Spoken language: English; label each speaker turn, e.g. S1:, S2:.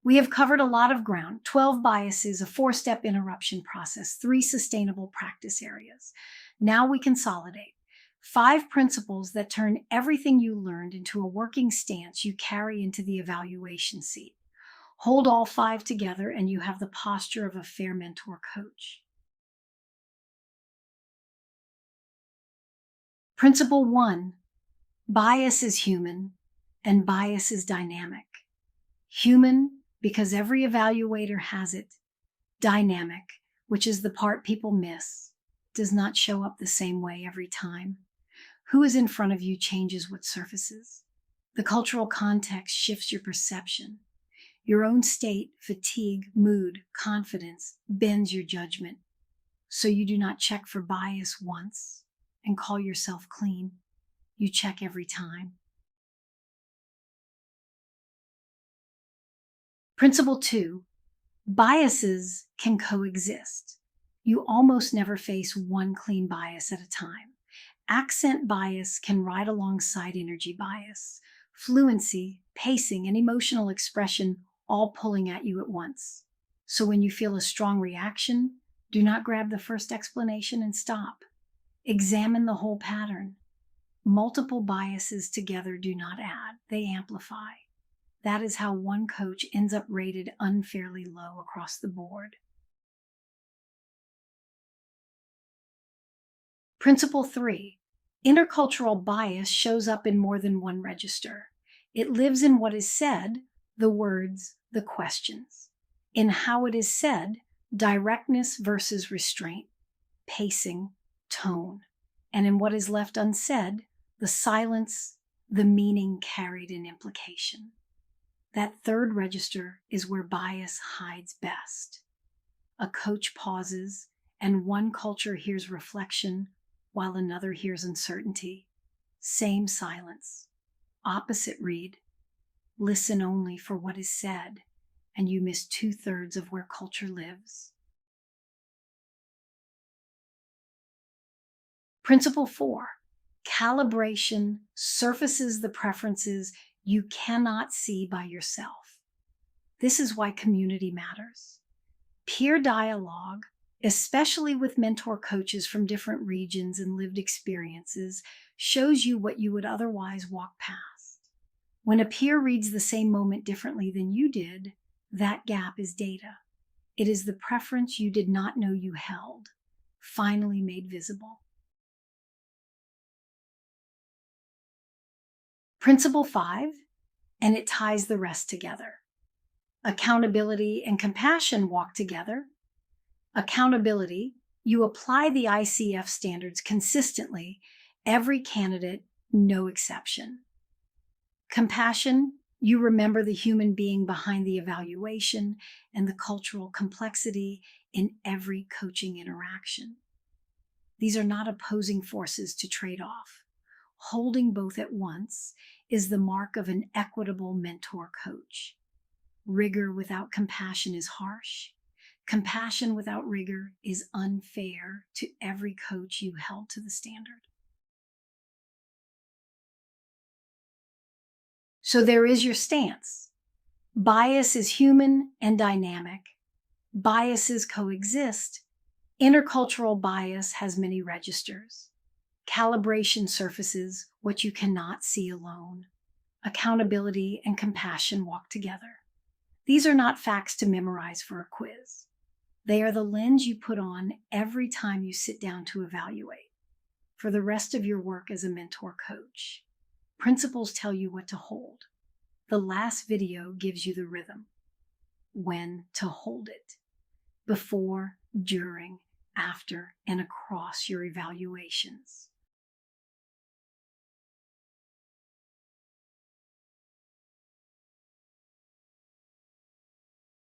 S1: We have covered a lot of ground: 12 biases, a 4-step interruption process, 3 sustainable practice areas. Now we consolidate. 5 principles that turn everything you learned into a working stance you carry into the evaluation seat. Hold all 5 together and you have the posture of a fair mentor coach. Principle 1, bias is human and bias is dynamic. Human, because every evaluator has it. Dynamic, which is the part people miss, does not show up the same way every time. Who is in front of you changes what surfaces. The cultural context shifts your perception. Your own state, fatigue, mood, confidence bends your judgment. So you do not check for bias once and call yourself clean. You check every time. Principle 2, biases can coexist. You almost never face one clean bias at a time. Accent bias can ride alongside energy bias, fluency, pacing, and emotional expression all pulling at you at once. So when you feel a strong reaction, do not grab the first explanation and stop. Examine the whole pattern. Multiple biases together do not add, they amplify. That is how one coach ends up rated unfairly low across the board. Principle 3, intercultural bias shows up in more than one register. It lives in what is said, the words, the questions. In how it is said, directness versus restraint, pacing, tone. And in what is left unsaid, the silence, the meaning carried in implication. That third register is where bias hides best. A coach pauses, and one culture hears reflection while another hears uncertainty. Same silence, opposite read. Listen only for what is said, and you miss 2/3 of where culture lives. Principle 4, calibration surfaces the preferences you cannot see by yourself. This is why community matters. Peer dialogue, especially with mentor coaches from different regions and lived experiences, shows you what you would otherwise walk past. When a peer reads the same moment differently than you did, that gap is data. It is the preference you did not know you held, finally made visible. Principle 5, and it ties the rest together. Accountability and compassion walk together. Accountability, you apply the ICF standards consistently, every candidate, no exception. Compassion, you remember the human being behind the evaluation and the cultural complexity in every coaching interaction. These are not opposing forces to trade off. Holding both at once is the mark of an equitable mentor coach. Rigor without compassion is harsh. Compassion without rigor is unfair to every coach you held to the standard. So there is your stance. Bias is human and dynamic. Biases coexist. Intercultural bias has many registers. Calibration surfaces what you cannot see alone. Accountability and compassion walk together. These are not facts to memorize for a quiz. They are the lens you put on every time you sit down to evaluate. For the rest of your work as a mentor coach, principles tell you what to hold. The last video gives you the rhythm, when to hold it, before, during, after, and across your evaluations.